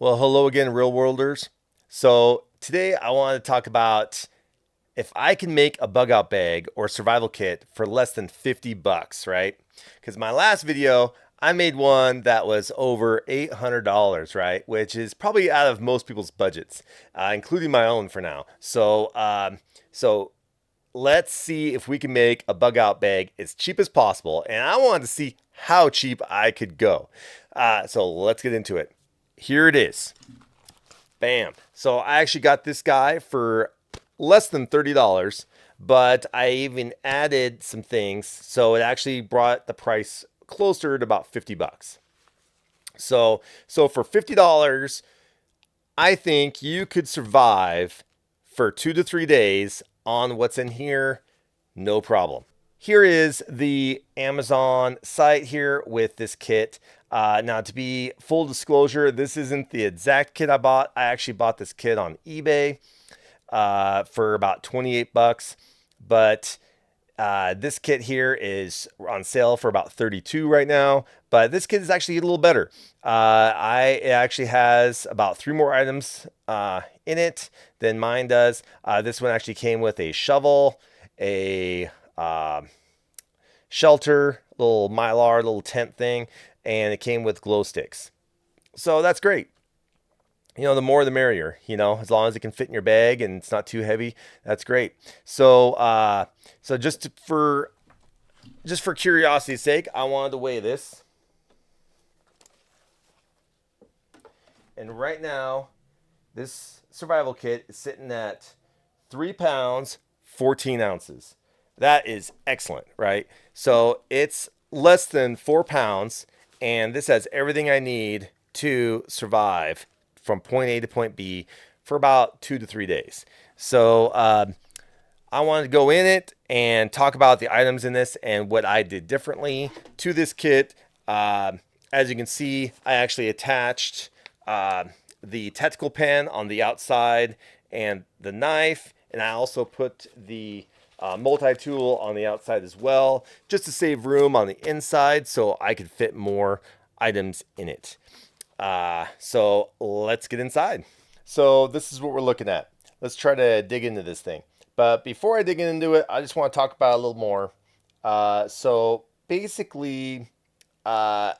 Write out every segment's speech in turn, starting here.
Well, hello again, real worlders. So, today I want to talk about if I can make a bug out bag or survival kit for less than 50 bucks, right? Because my last video, I made one that was over $800, right? Which is probably out of most people's budgets, including my own for now. So let's see if we can make a bug out bag as cheap as possible. And I wanted to see how cheap I could go. So let's get into it. Here it is. Bam. So I actually got this guy for less than $30, but I even added some things. So it actually brought the price closer to about 50 bucks. So for $50, I think you could survive for 2 to 3 days on what's in here, no problem. Here is the Amazon site here with this kit. Now, to be full disclosure, this isn't the exact kit I bought. I actually bought this kit on eBay for about 28 bucks, but this kit here is on sale for about 32 right now. But this kit is actually a little better. It actually has about 3 more items in it than mine does. This one actually came with a shovel, a shelter, little mylar, little tent thing, and it came with glow sticks. So that's great. The more the merrier. As long as it can fit in your bag and it's not too heavy, that's great. So just for curiosity's sake, I wanted to weigh this, and right now, this survival kit is sitting at 3 pounds, 14 ounces. That is excellent, right? So it's less than 4 pounds, and this has everything I need to survive from point A to point B for about 2 to 3 days. So I wanted to go in it and talk about the items in this and what I did differently to this kit. As you can see, I actually attached the tactical pen on the outside and the knife, and I also put the multi-tool on the outside as well, just to save room on the inside so I could fit more items in it. So let's get inside. So this is what we're looking at. Let's try to dig into this thing. But before I dig into it, I just want to talk about it a little more. So basically, uh,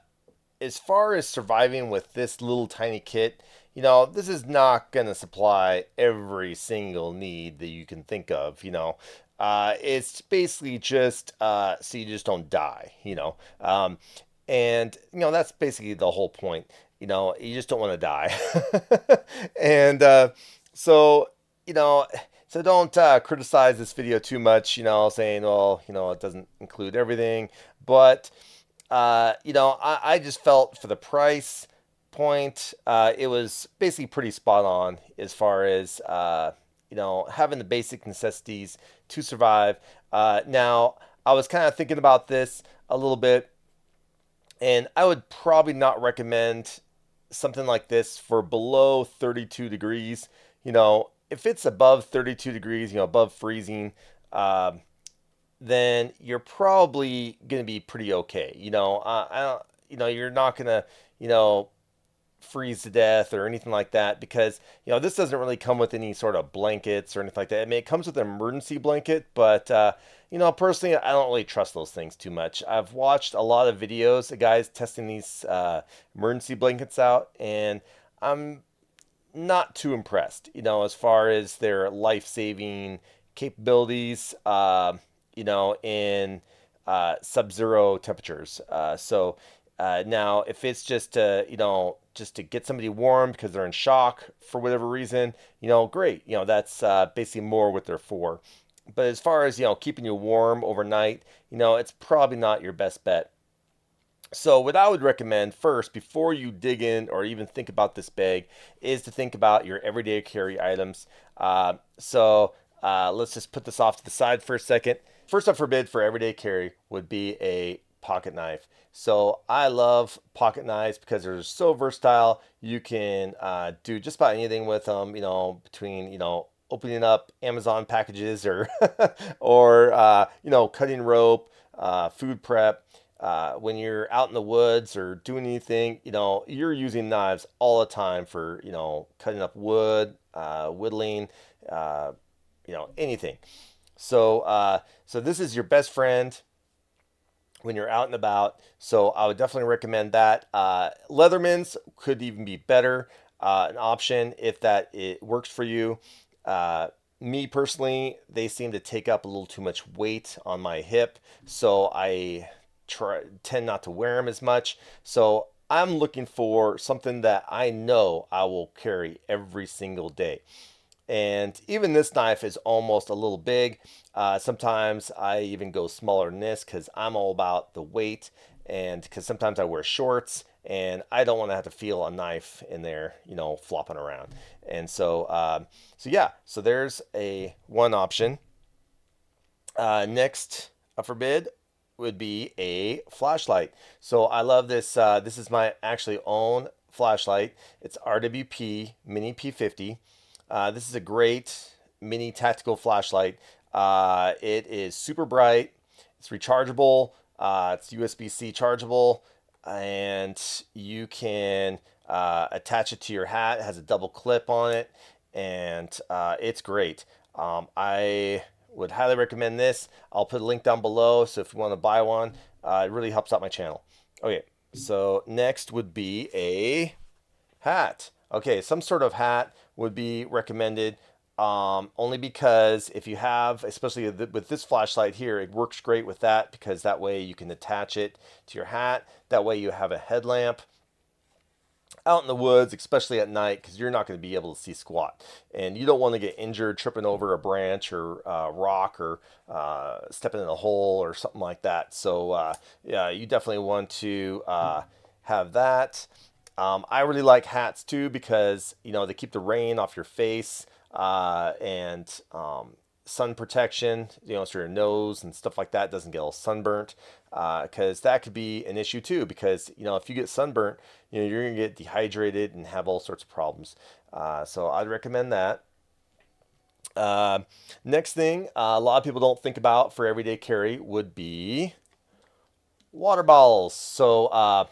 as far as surviving with this little tiny kit, this is not going to supply every single need that you can think of. It's basically just so you just don't die. And that's basically the whole point. You just don't want to die. And so you know so don't criticize this video too much, saying, well, it doesn't include everything. But I just felt for the price point, it was basically pretty spot on as far as having the basic necessities to survive. Now, I was kind of thinking about this a little bit, and I would probably not recommend something like this for below 32 degrees. If it's above 32 degrees, above freezing, then you're probably going to be pretty okay. I don't, you're not going to, you know, freeze to death or anything like that, because this doesn't really come with any sort of blankets or anything like that. I mean, it comes with an emergency blanket, but personally, I don't really trust those things too much. I've watched a lot of videos of guys testing these emergency blankets out, and I'm not too impressed, as far as their life-saving capabilities, in sub-zero temperatures. Now, if it's just to get somebody warm because they're in shock for whatever reason, great. That's basically more what they're for. But as far as, keeping you warm overnight, it's probably not your best bet. So what I would recommend first, before you dig in or even think about this bag, is to think about your everyday carry items. Let's just put this off to the side for a second. First up for bid for everyday carry would be a pocket knife. So I love pocket knives because they're so versatile. You can do just about anything with them. Between opening up Amazon packages or or cutting rope, food prep. when you're out in the woods or doing anything, you're using knives all the time for, cutting up wood, whittling, uh, anything. So this is your best friend when you're out and about. So I would definitely recommend that. Leatherman's could even be better, an option if that it works for you. Uh, Me personally, they seem to take up a little too much weight on my hip, so I tend not to wear them as much. So I'm looking for something that I know I will carry every single day. And even this knife is almost a little big. Sometimes I even go smaller than this because I'm all about the weight, and because sometimes I wear shorts and I don't want to have to feel a knife in there, flopping around. And so yeah, so there's a one option. Next up for bid would be a flashlight. So I love this. This is my actually own flashlight. It's RWP Mini P50. This is a great mini tactical flashlight. It is super bright. It's rechargeable. It's USB-C chargeable, and you can attach it to your hat. It has a double clip on it, and it's great. I would highly recommend this. I'll put a link down below, so if you want to buy one, it really helps out my channel. Okay, so next would be a hat. Okay, some sort of hat would be recommended, only because if you have, especially with this flashlight here, it works great with that because that way you can attach it to your hat. That way you have a headlamp out in the woods, especially at night, because you're not going to be able to see squat, and you don't want to get injured tripping over a branch or rock or stepping in a hole or something like that. So yeah, you definitely want to have that. I really like hats too because they keep the rain off your face, and sun protection, so your nose and stuff like that doesn't get all sunburnt. Because that could be an issue too. Because if you get sunburnt, you're gonna get dehydrated and have all sorts of problems. So I'd recommend that. Uh, Next thing, a lot of people don't think about for everyday carry would be water bottles. So,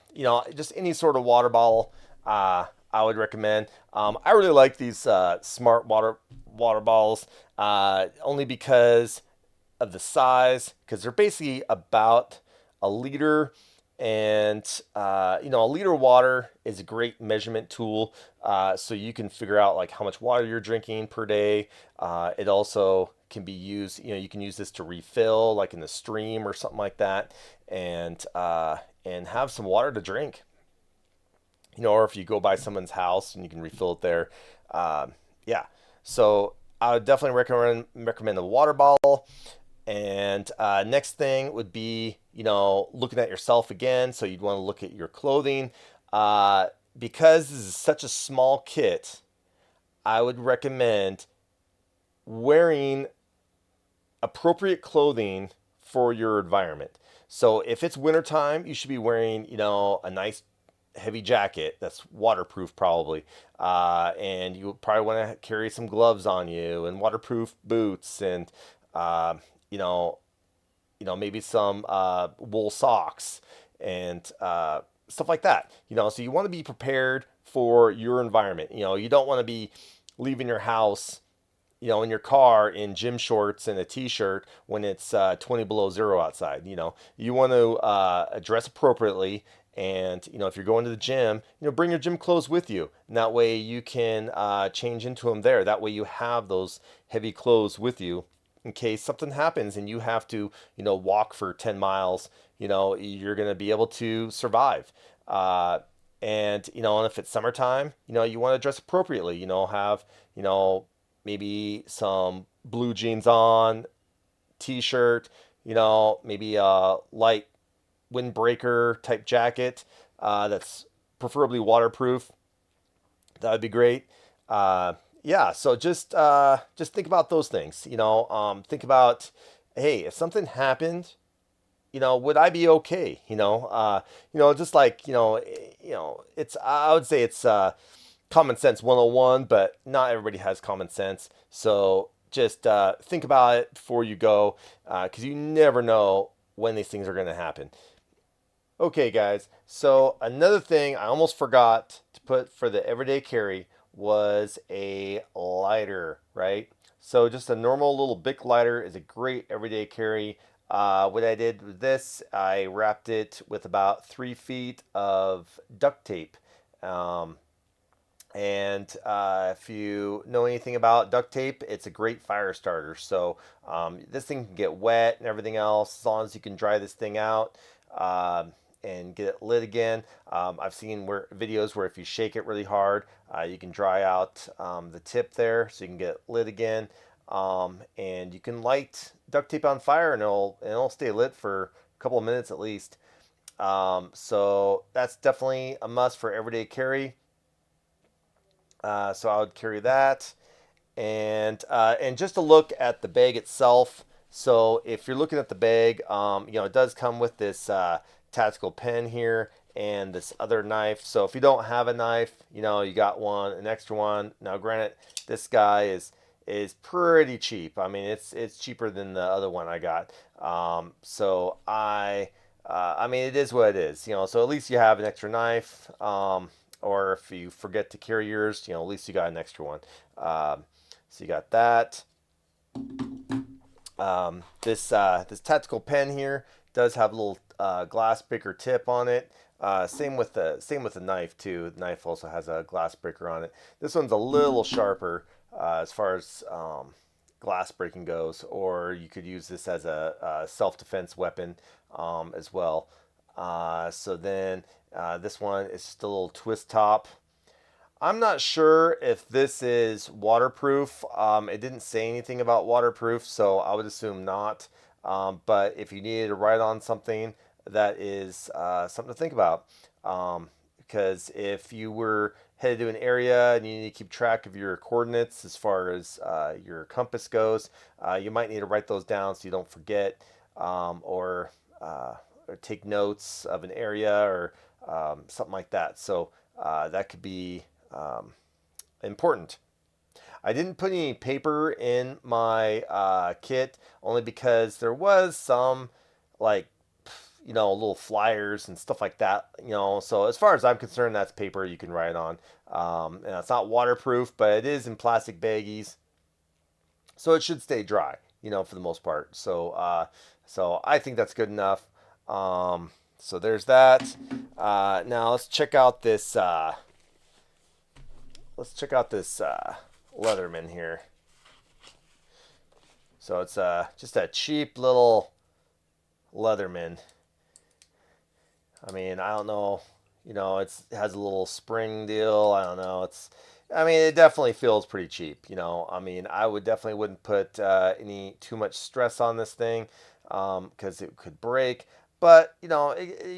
just any sort of water bottle, I would recommend. I really like these smart water bottles, only because of the size, because they're basically about a liter. And a liter of water is a great measurement tool, so you can figure out like how much water you're drinking per day. It also can be used, you can use this to refill, like in the stream or something like that, and have some water to drink. Or if you go by someone's house and you can refill it there. Yeah, so I would definitely recommend a water bottle. And next thing would be, looking at yourself again. So you'd want to look at your clothing. Because this is such a small kit, I would recommend wearing appropriate clothing for your environment. So if it's wintertime, you should be wearing, a nice heavy jacket that's waterproof probably. And you probably want to carry some gloves on you and waterproof boots and, uh, you know, maybe some wool socks and stuff like that. So you want to be prepared for your environment. You don't want to be leaving your house, in your car in gym shorts and a t-shirt when it's 20 below zero outside. You want to dress appropriately. And, if you're going to the gym, bring your gym clothes with you. And that way you can change into them there. That way you have those heavy clothes with you in case something happens and you have to, walk for 10 miles, you're going to be able to survive. And if it's summertime, you want to dress appropriately, have, maybe some blue jeans on, t-shirt, maybe a light windbreaker type jacket that's preferably waterproof. That would be great. Yeah, so just think about those things. Think about, hey, if something happened, would I be okay? Just like it's I would say it's common sense 101, but not everybody has common sense. So just think about it before you go, because you never know when these things are going to happen. Okay, guys. So another thing I almost forgot to put for the everyday carry was a lighter, right? So just a normal little Bic lighter is a great everyday carry. What I did with this, I wrapped it with about 3 feet of duct tape. Um, and if you know anything about duct tape, it's a great fire starter. So this thing can get wet and everything else as long as you can dry this thing out and get it lit again. I've seen videos where if you shake it really hard, you can dry out the tip there so you can get it lit again. And you can light duct tape on fire and it'll stay lit for a couple of minutes at least. So that's definitely a must for everyday carry. So I would carry that, and just to look at the bag itself. So if you're looking at the bag, it does come with this tactical pen here and this other knife. So if you don't have a knife, you got an extra one. Now, granted, this guy is pretty cheap. I mean, it's cheaper than the other one I got. So I mean, it is what it is. So at least you have an extra knife. Or if you forget to carry yours, at least you got an extra one. So you got that. This tactical pen here does have a little glass breaker tip on it. Same with the knife too. The knife also has a glass breaker on it. This one's a little sharper as far as glass breaking goes, or you could use this as a self-defense weapon as well. So then this one is just a little twist top. I'm not sure if this is waterproof. It didn't say anything about waterproof, so I would assume not. But if you needed to write on something, that is something to think about. Because if you were headed to an area and you need to keep track of your coordinates as far as your compass goes, you might need to write those down so you don't forget, or take notes of an area or something like that. So that could be important. I didn't put any paper in my kit only because there was some like little flyers and stuff like that. So as far as I'm concerned, that's paper you can write on. And it's not waterproof, but it is in plastic baggies, so it should stay dry. For the most part. So I think that's good enough. So there's that. Now let's check out this. Leatherman here. So it's just a cheap little Leatherman. I mean, I don't know. It has a little spring deal. I don't know. I mean, it definitely feels pretty cheap. I mean, I wouldn't put any too much stress on this thing because it could break. But you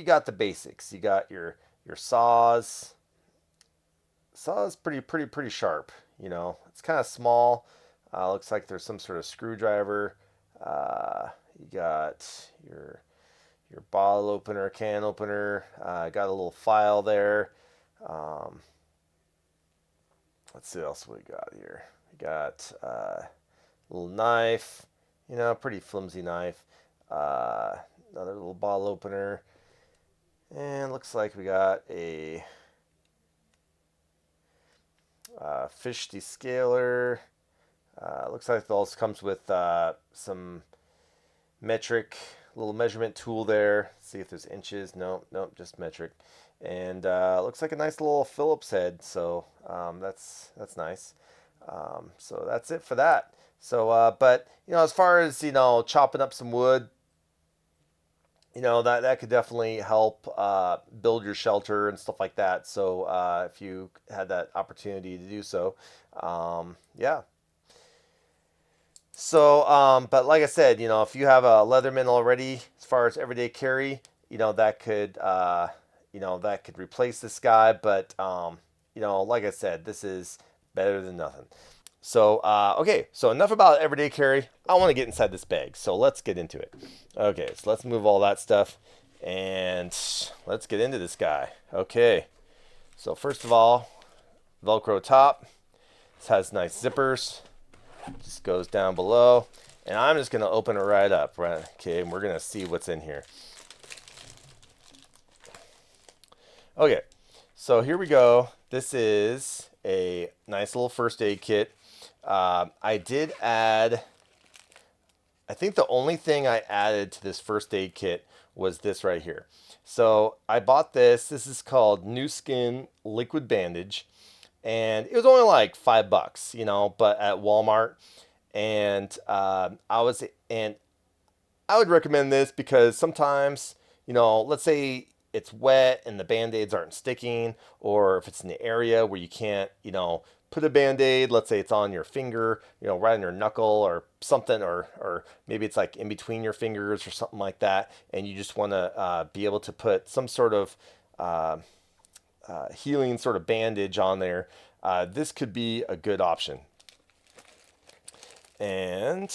got the basics. You got your saws. Saw's pretty sharp. It's kind of small. Looks like there's some sort of screwdriver. You got your bottle opener, can opener. Got a little file there. Let's see what else we got here. We got a little knife. Pretty flimsy knife. Another little bottle opener. And looks like we got a fish descaler. Looks like it also comes with some little measurement tool there. See if there's inches. Nope, just metric. And looks like a nice little Phillips head. So that's nice. So that's it for that. So, but as far as chopping up some wood, that could definitely help build your shelter and stuff like that. So if you had that opportunity to do so, yeah. So, but like I said, if you have a Leatherman already, as far as everyday carry, that could replace this guy. But like I said, this is better than nothing. So, okay, so enough about everyday carry. I want to get inside this bag, so let's get into it. Okay, so let's move all that stuff and let's get into this guy. Okay, so first of all, Velcro top. This has nice zippers. Just goes down below, and I'm just gonna open it right up. Right, okay, and we're gonna see what's in here. Okay, so here we go. This is a nice little first aid kit. I did add, I think the only thing I added to this first aid kit was this right here. So I bought this. This is called New Skin Liquid Bandage, and it was only like $5, but at Walmart. And I would recommend this because sometimes, let's say it's wet and the band-aids aren't sticking, or if it's in the area where you can't, put a band-aid, let's say it's on your finger, right on your knuckle or something, or maybe it's like in between your fingers or something like that, and you just want to be able to put some sort of uh, healing sort of bandage on there. This could be a good option. And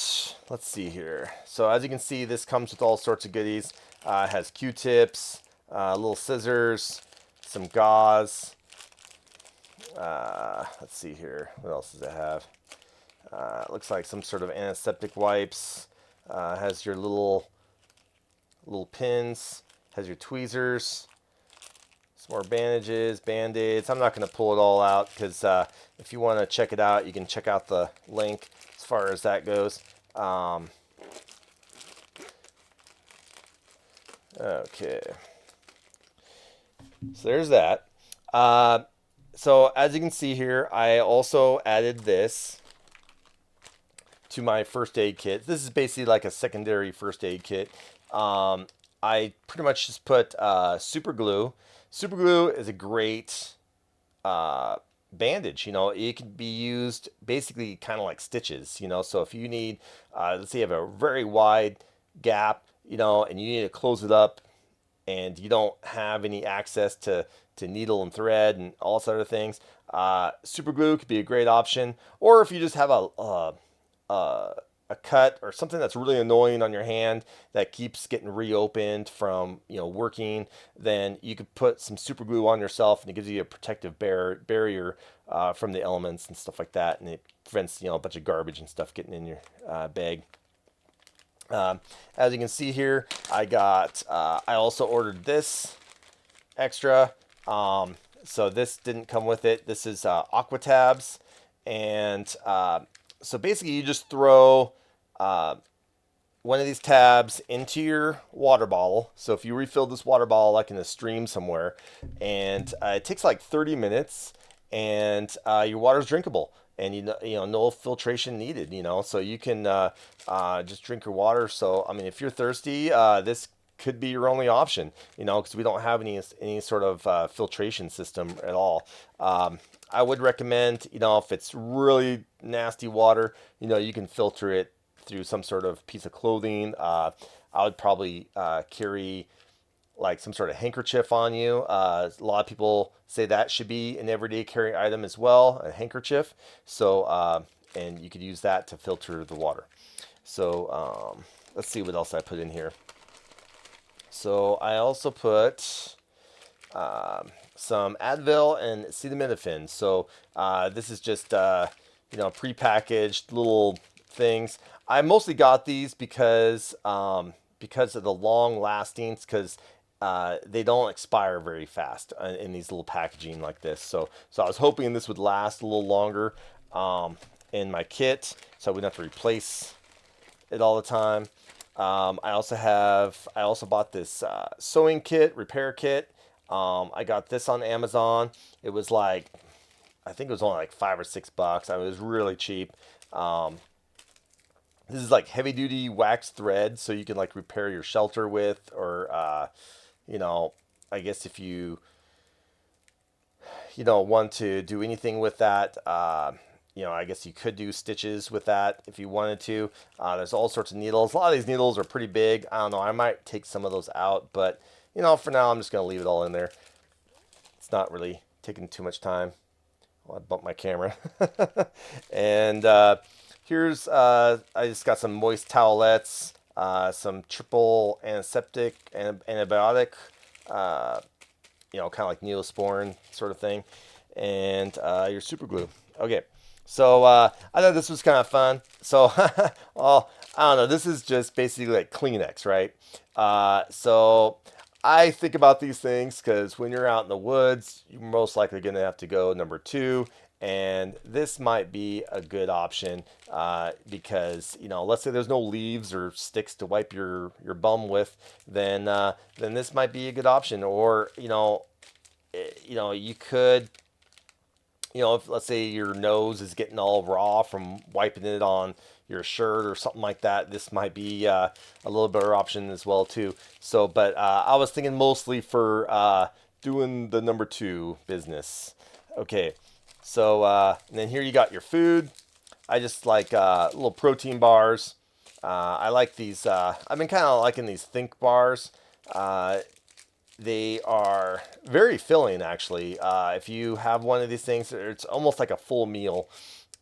let's see here. So as you can see, this comes with all sorts of goodies. It has Q-tips, little scissors, some gauze. Let's see here. What else does it have? Looks like some sort of antiseptic wipes. Has your little pins. Has your tweezers. Some more bandages, band-aids. I'm not going to pull it all out because if you want to check it out, you can check out the link as far as that goes. Okay. So there's that. So as you can see here, I also added this to my first aid kit. This is basically like a secondary first aid kit. I pretty much just put super glue. Super glue is a great bandage. It can be used basically kind of like stitches. So if you need, let's say you have a very wide gap, and you need to close it up, and you don't have any access to needle and thread and all sorts of things, super glue could be a great option. Or if you just have a cut or something that's really annoying on your hand that keeps getting reopened from working, then you could put some super glue on yourself, and it gives you a protective barrier from the elements and stuff like that, and it prevents a bunch of garbage and stuff getting in your bag. As you can see here, I also ordered this extra. So this didn't come with it. This is aqua tabs, and so basically you just throw one of these tabs into your water bottle. So if you refill this water bottle like in a stream somewhere, and it takes like 30 minutes, and your water's drinkable, and no filtration needed. So you can just drink your water. So I mean, if you're thirsty, this could be your only option. Because we don't have any sort of filtration system at all. I would recommend, if it's really nasty water, you can filter it through some sort of piece of clothing. I would probably carry like some sort of handkerchief on you. A lot of people say that should be an everyday carry item as well, a handkerchief. So, and you could use that to filter the water. So, let's see what else I put in here. So I also put some Advil and acetaminophen. So this is just prepackaged little things. I mostly got these because of the long lastings, because they don't expire very fast in these little packaging like this. So I was hoping this would last a little longer in my kit, so I wouldn't have to replace it all the time. I also bought this sewing kit, repair kit. I got this on Amazon. It was like, I think it was only like $5 or $6. I mean, it was really cheap. This is like heavy duty wax thread, so you can like repair your shelter with, or I guess if you don't want to do anything with that, I guess you could do stitches with that if you wanted to. There's all sorts of needles. A lot of these needles are pretty big. I don't know. I might take some of those out, but for now, I'm just going to leave it all in there. It's not really taking too much time. Oh, I bumped my camera. And here's, I just got some moist towelettes, some triple antiseptic and antibiotic, kind of like Neosporin sort of thing, and your super glue. Okay. So I thought this was kind of fun. So, well, I don't know. This is just basically like Kleenex, right? So I think about these things because when you're out in the woods, you're most likely going to have to go number two. And this might be a good option because, let's say there's no leaves or sticks to wipe your bum with, then this might be a good option. Or, you could, if let's say your nose is getting all raw from wiping it on your shirt or something like that, this might be a little better option as well too. So, but I was thinking mostly for doing the number two business. Okay, so and then here you got your food. I just like little protein bars. I like these. I've been kind of liking these Think bars. They are very filling, actually. If you have one of these things, it's almost like a full meal.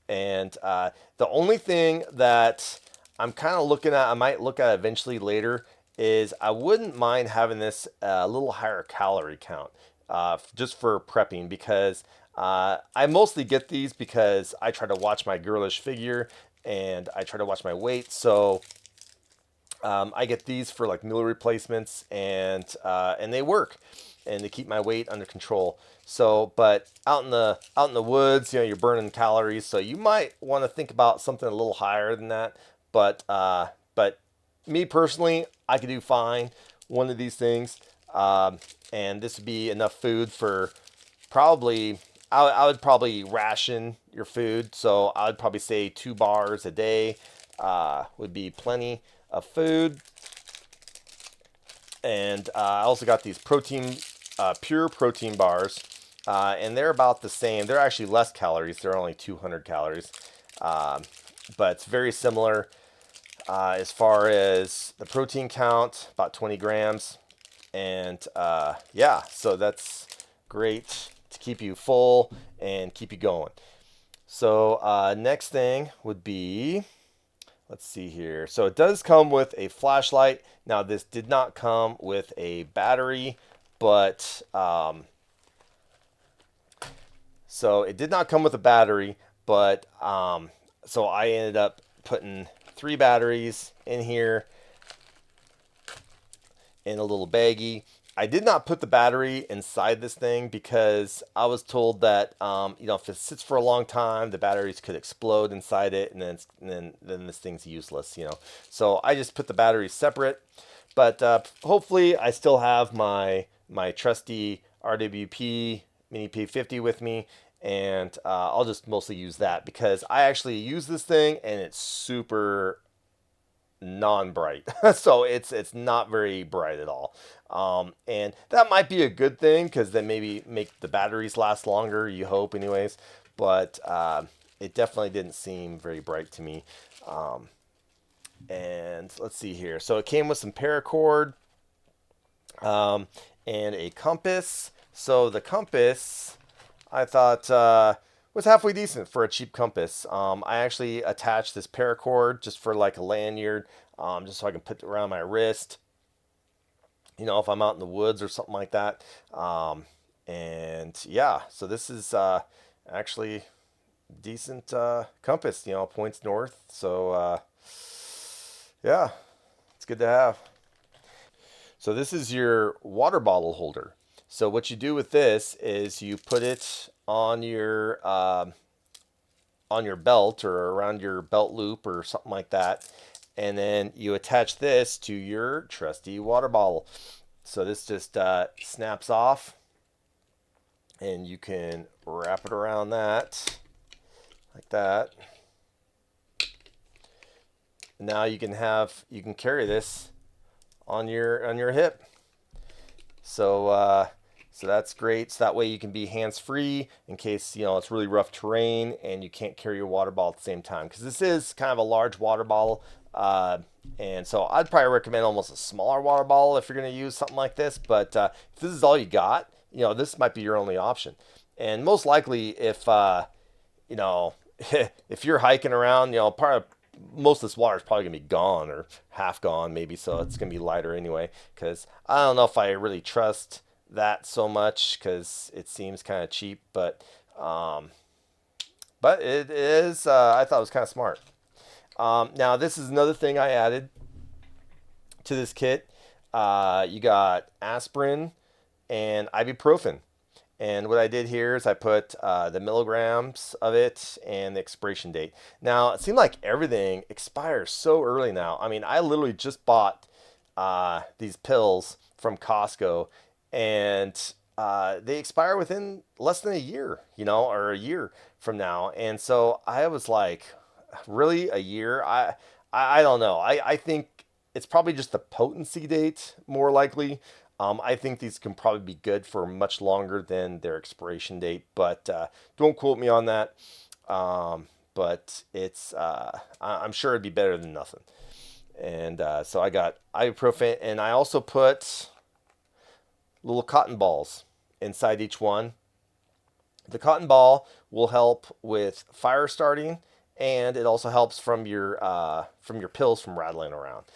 And the only thing that I'm kind of looking at, I might look at eventually later, is I wouldn't mind having this a little higher calorie count just for prepping because I mostly get these because I try to watch my girlish figure and I try to watch my weight. So I get these for like meal replacements, and they work, and they keep my weight under control. So, but out in the woods, you're burning calories, so you might want to think about something a little higher than that. But me personally, I could do fine one of these things, and this would be enough food for probably. I would probably ration your food, so I would probably say 2 bars a day would be plenty of food. And I also got these pure protein bars, and they're about the same. They're actually less calories. They're only 200 calories, um, but it's very similar as far as the protein count, about 20 grams. And yeah, so that's great to keep you full and keep you going. So next thing would be, let's see here. So it does come with a flashlight. Now this did not come with a battery, but so it did not come with a battery, but so I ended up putting 3 batteries in here in a little baggie. I did not put the battery inside this thing because I was told that if it sits for a long time, the batteries could explode inside it, and then this thing's useless. So I just put the batteries separate. But hopefully, I still have my trusty RWP Mini P50 with me, and I'll just mostly use that because I actually use this thing, and it's super non-bright. So it's not very bright at all. And that might be a good thing because then maybe make the batteries last longer, you hope anyways. But it definitely didn't seem very bright to me. And let's see here. So it came with some paracord um, and a compass. So the compass, I thought, was halfway decent for a cheap compass. I actually attached this paracord just for like a lanyard, just so I can put it around my wrist. If I'm out in the woods or something like that. And yeah, so this is actually decent compass. Points north. So yeah, it's good to have. So this is your water bottle holder. So what you do with this is you put it on your belt or around your belt loop or something like that, and then you attach this to your trusty water bottle. So this just snaps off, and you can wrap it around that like that. Now you can carry this on your hip. So that's great. So that way you can be hands free in case it's really rough terrain and you can't carry your water bottle at the same time. Because this is kind of a large water bottle, and so I'd probably recommend almost a smaller water bottle if you're going to use something like this. But if this is all you got, this might be your only option. And most likely, you know, if you're hiking around, part of most of this water is probably gonna be gone or half gone, maybe. So it's gonna be lighter anyway. Because I don't know if I really trust that so much because it seems kind of cheap, um, but it is. I thought it was kind of smart. Now this is another thing I added to this kit. you got aspirin and ibuprofen. And what I did here is I put the milligrams of it and the expiration date. Now, it seemed like everything expires so early now. I mean, I literally just bought these pills from Costco, and they expire within less than a year, or a year from now. And so I was like, really, a year? I don't know. I think it's probably just the potency date, more likely. I think these can probably be good for much longer than their expiration date, but don't quote me on that. But I'm sure it'd be better than nothing. And so I got ibuprofen, and I also put little cotton balls inside each one. The cotton ball will help with fire starting, and it also helps from your pills from rattling around.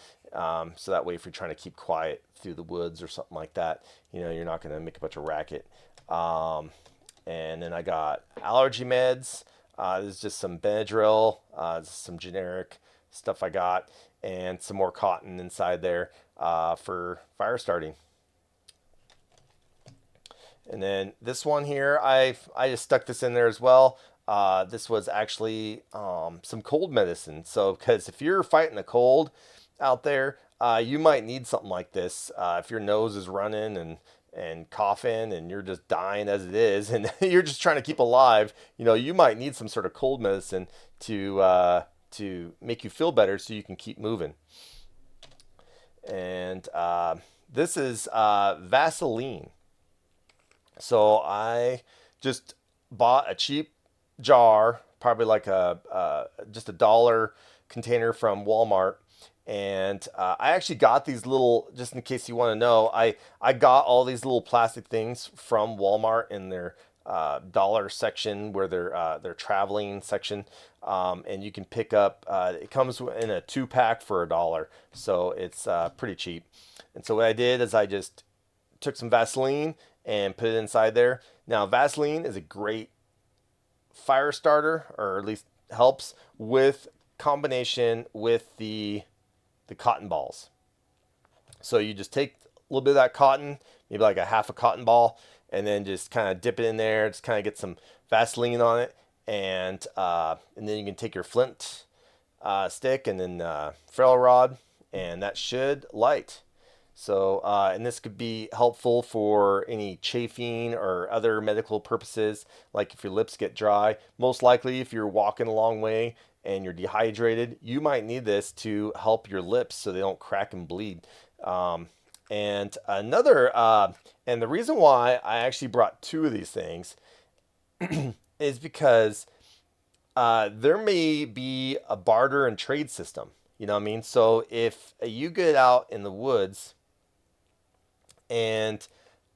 So that way, if you're trying to keep quiet through the woods or something like that, you're not going to make a bunch of racket. Um, and then I got allergy meds. There's just some Benadryl, some generic stuff I got, and some more cotton inside there for fire starting. And then this one here, I just stuck this in there as well. This was actually some cold medicine. So, because if you're fighting a cold out there, you might need something like this. If your nose is running and coughing and you're just dying as it is, and you're just trying to keep alive, you might need some sort of cold medicine to make you feel better so you can keep moving. And this is Vaseline. So I just bought a cheap jar, probably like just $1 container from Walmart, and I actually got these little. Just in case you want to know, I got all these little plastic things from Walmart in their dollar section, where their traveling section, and you can pick up. It comes in a 2-pack for $1, so it's pretty cheap. And so what I did is I just took some Vaseline and put it inside there. Now, Vaseline is a great fire starter, or at least helps with combination with the cotton balls. So you just take a little bit of that cotton, maybe like a half a cotton ball, and then just kind of dip it in there, just kind of get some Vaseline on it, and then you can take your flint stick and then ferrule rod, and that should light. So, and this could be helpful for any chafing or other medical purposes, like if your lips get dry. Most likely, if you're walking a long way and you're dehydrated, you might need this to help your lips so they don't crack and bleed. Um, and the reason why I actually brought two of these things is because there may be a barter and trade system. You know what I mean? So if you get out in the woods and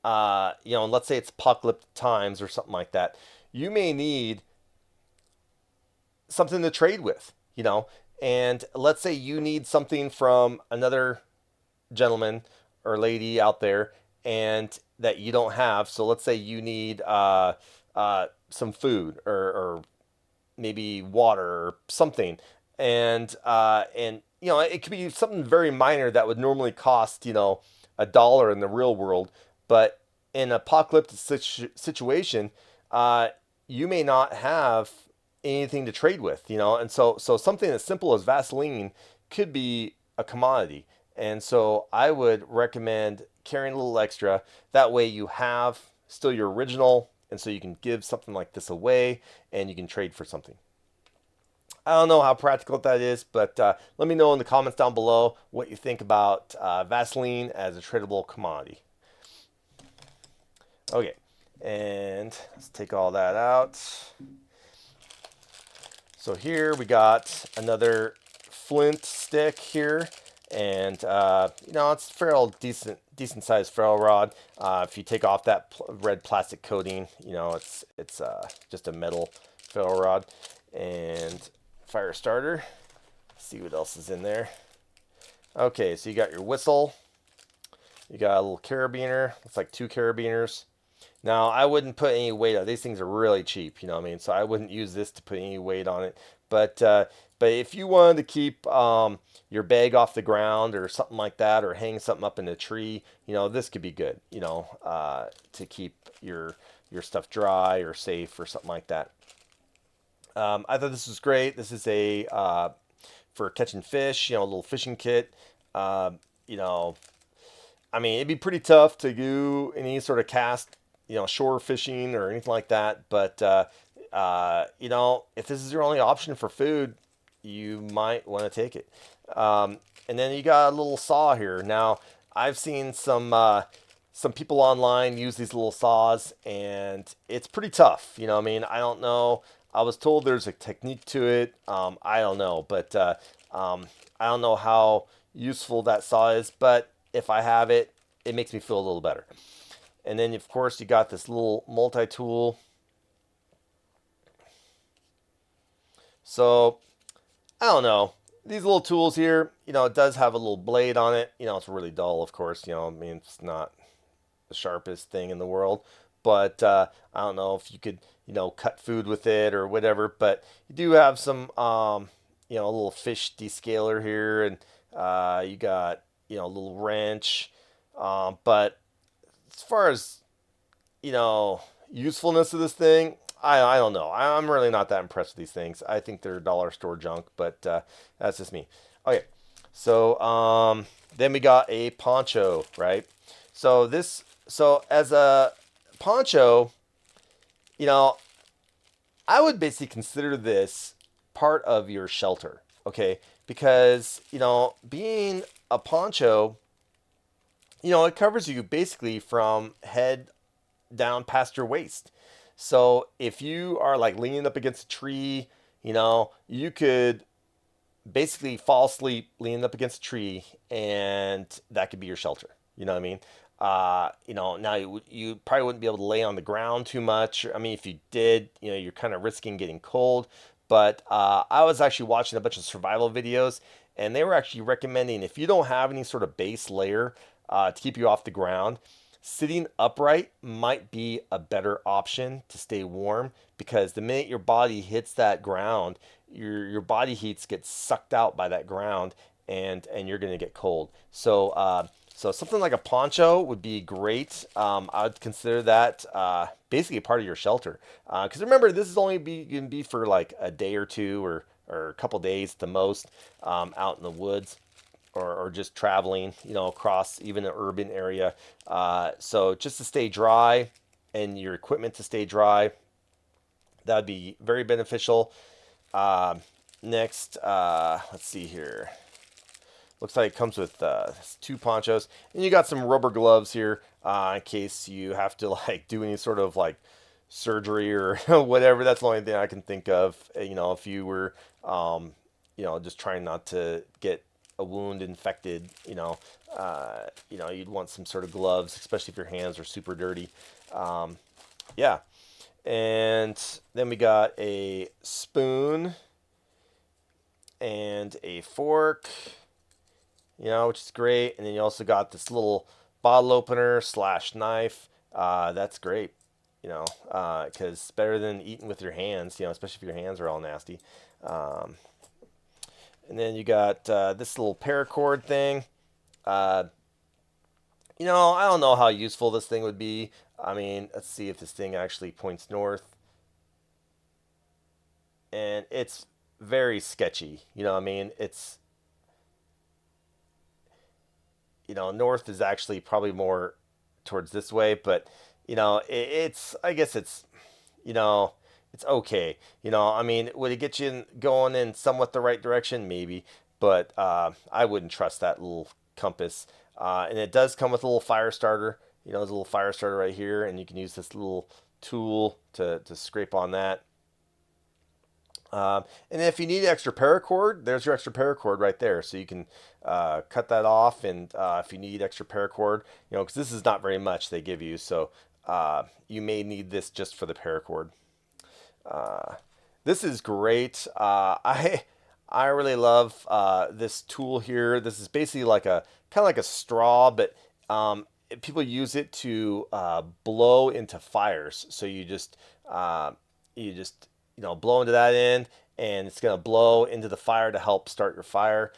let's say it's apocalyptic times or something like that, you may need something to trade with, and let's say you need something from another gentleman or lady out there, and that you don't have. So let's say you need some food, or maybe water or something, and it could be something very minor that would normally cost $1 in the real world, but in an apocalyptic situation, uh, you may not have anything to trade with, and so something as simple as Vaseline could be a commodity. And so I would recommend carrying a little extra. That way you have still your original, and so you can give something like this away and you can trade for something. I don't know how practical that is, but let me know in the comments down below what you think about Vaseline as a tradable commodity. Okay, and let's take all that out. So here we got another flint stick here, and it's fairly decent sized ferrule rod. If you take off that red plastic coating, it's just a metal ferrule rod. And fire starter. Let's see what else is in there. Okay, so you got your whistle. You got a little carabiner. It's like 2 carabiners. Now, I wouldn't put any weight on these things are really cheap, you know what I mean? So I wouldn't use this to put any weight on it. But but if you wanted to keep your bag off the ground or something like that, or hang something up in a tree, you know, this could be good, you know, to keep your stuff dry or safe or something like that. I thought this was great. This is a for catching fish, you know, a little fishing kit. You know, I mean, it'd be pretty tough to do any sort of cast, you know, shore fishing or anything like that. But you know, if this is your only option for food, you might want to take it. And then you got a little saw here. Now, I've seen some people online use these little saws, and it's pretty tough. You know, what I mean, I don't know. I was told there's a technique to it. I don't know, but I don't know how useful that saw is. But if I have it, it makes me feel a little better. And then, of course, you got this little multi-tool. So I don't know. These little tools here, you know, it does have a little blade on it. You know, it's really dull, of course. You know, I mean, it's not the sharpest thing in the world. But I don't know if you could, you know, cut food with it or whatever. But you do have some, you know, a little fish descaler here, and you got, you know, a little wrench. But as far as, you know, usefulness of this thing, I don't know. I'm really not that impressed with these things. I think they're dollar store junk, but that's just me. Okay, so then we got a poncho, right? So as a poncho, you know, I would basically consider this part of your shelter, okay? Because, you know, being a poncho, you know, it covers you basically from head down past your waist. So if you are like leaning up against a tree, you know, you could basically fall asleep leaning up against a tree, and that could be your shelter. You know what I mean? You know, now you probably wouldn't be able to lay on the ground too much. I mean, if you did, you know, you're kind of risking getting cold. But I was actually watching a bunch of survival videos, and they were actually recommending if you don't have any sort of base layer to keep you off the ground, sitting upright might be a better option to stay warm, because the minute your body hits that ground, your body heats get sucked out by that ground, and you're going to get cold. So something like a poncho would be great. I would consider that basically a part of your shelter. Because remember, this is only going to be for like a day or two, or a couple days at the most, out in the woods, or just traveling, you know, across even an urban area. So just to stay dry, and your equipment to stay dry, that would be very beneficial. Um, Next, let's see here. Looks like it comes with two ponchos, and you got some rubber gloves here in case you have to like do any sort of like surgery or whatever. That's the only thing I can think of. You know, if you were, you know, just trying not to get a wound infected, you know, you'd want some sort of gloves, especially if your hands are super dirty. Yeah, and then we got a spoon and a fork, you know, which is great. And then you also got this little bottle opener slash knife. That's great, you know, because better than eating with your hands, you know, especially if your hands are all nasty. Um, and then you got this little paracord thing. Uh, you know, I don't know how useful this thing would be. I mean, let's see if this thing actually points north. And it's very sketchy. You know what I mean? It's, you know, north is actually probably more towards this way, but you know, it's I guess it's, you know, it's okay. You know, I mean, would it get you going in somewhat the right direction? Maybe, but I wouldn't trust that little compass. And it does come with a little fire starter. You know, there's a little fire starter right here, and you can use this little tool to scrape on that. And if you need extra paracord, there's your extra paracord right there. So you can cut that off, and if you need extra paracord, you know, because this is not very much they give you, so you may need this just for the paracord. Uh, this is great. I really love this tool here. This is basically like a kind of like a straw, but people use it to blow into fires. So you just blow into that end, and it's gonna blow into the fire to help start your fire.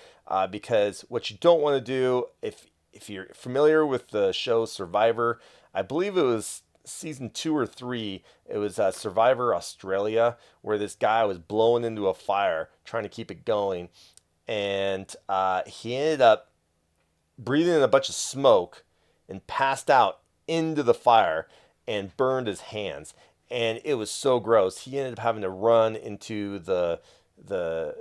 Because what you don't want to do, if you're familiar with the show Survivor, I believe it was season 2 or 3. It was Survivor Australia, where this guy was blowing into a fire trying to keep it going, and he ended up breathing in a bunch of smoke and passed out into the fire and burned his hands. And it was so gross. He ended up having to run into the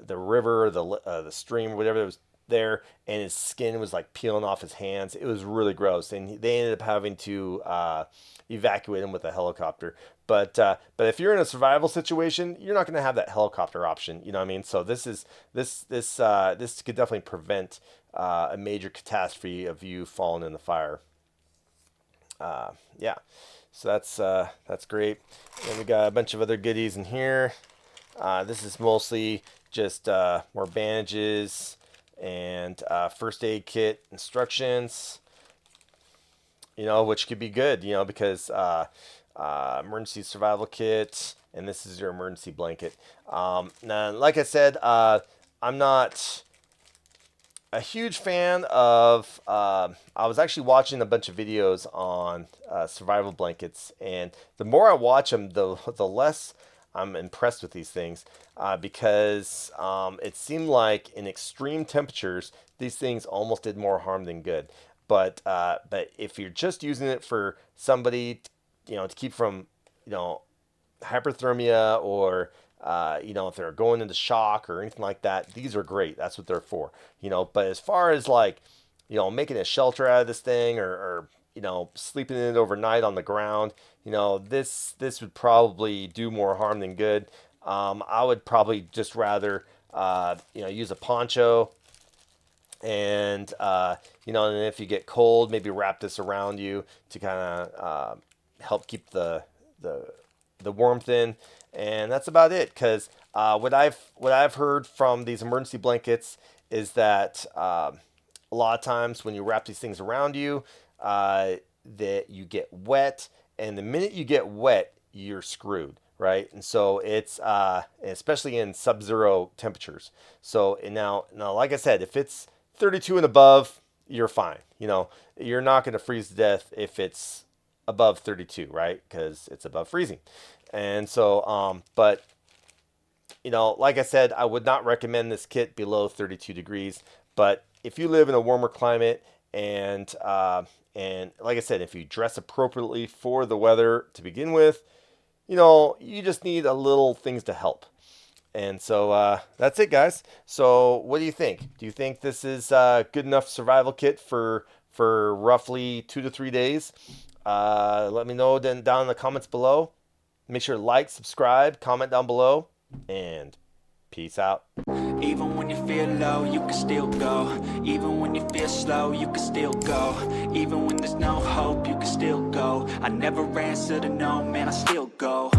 river, the stream, or whatever that was there, and his skin was like peeling off his hands. It was really gross, and they ended up having to evacuate him with a helicopter. But if you're in a survival situation, you're not going to have that helicopter option. You know what I mean? So this could definitely prevent a major catastrophe of you falling in the fire. Yeah, so that's great. And we got a bunch of other goodies in here. This is mostly just more bandages and first aid kit instructions. Which could be good. Because emergency survival kit, and this is your emergency blanket. Now, like I said, I'm not a huge fan of. I was actually watching a bunch of videos on survival blankets, and the more I watch them, the less I'm impressed with these things, because it seemed like in extreme temperatures, these things almost did more harm than good. But if you're just using it for somebody, to keep from, hyperthermia, or if they're going into shock or anything like that, these are great. That's what they're for. But as far as making a shelter out of this thing, or sleeping in it overnight on the ground, this would probably do more harm than good. I would probably just rather use a poncho, and and if you get cold, maybe wrap this around you to kind of help keep the warmth in. And that's about it. Because what I've heard from these emergency blankets is that a lot of times when you wrap these things around you, that you get wet, and the minute you get wet, you're screwed, right? And so it's especially in sub-zero temperatures. So now, like I said, if it's 32 and above, you're fine. You're not going to freeze to death if it's above 32, right? Because it's above freezing. And so, but like I said, I would not recommend this kit below 32 degrees. But if you live in a warmer climate, and like I said, if you dress appropriately for the weather to begin with, you just need a little things to help. And so that's it, guys. So what do you think? Do you think this is a good enough survival kit for roughly 2 to 3 days? Let me know down in the comments below. Make sure to like, subscribe, comment down below, and peace out. Even when you feel low, you can still go. Even when you feel slow, you can still go. Even when there's no hope, you can still go. I never answer to no, man, I still go.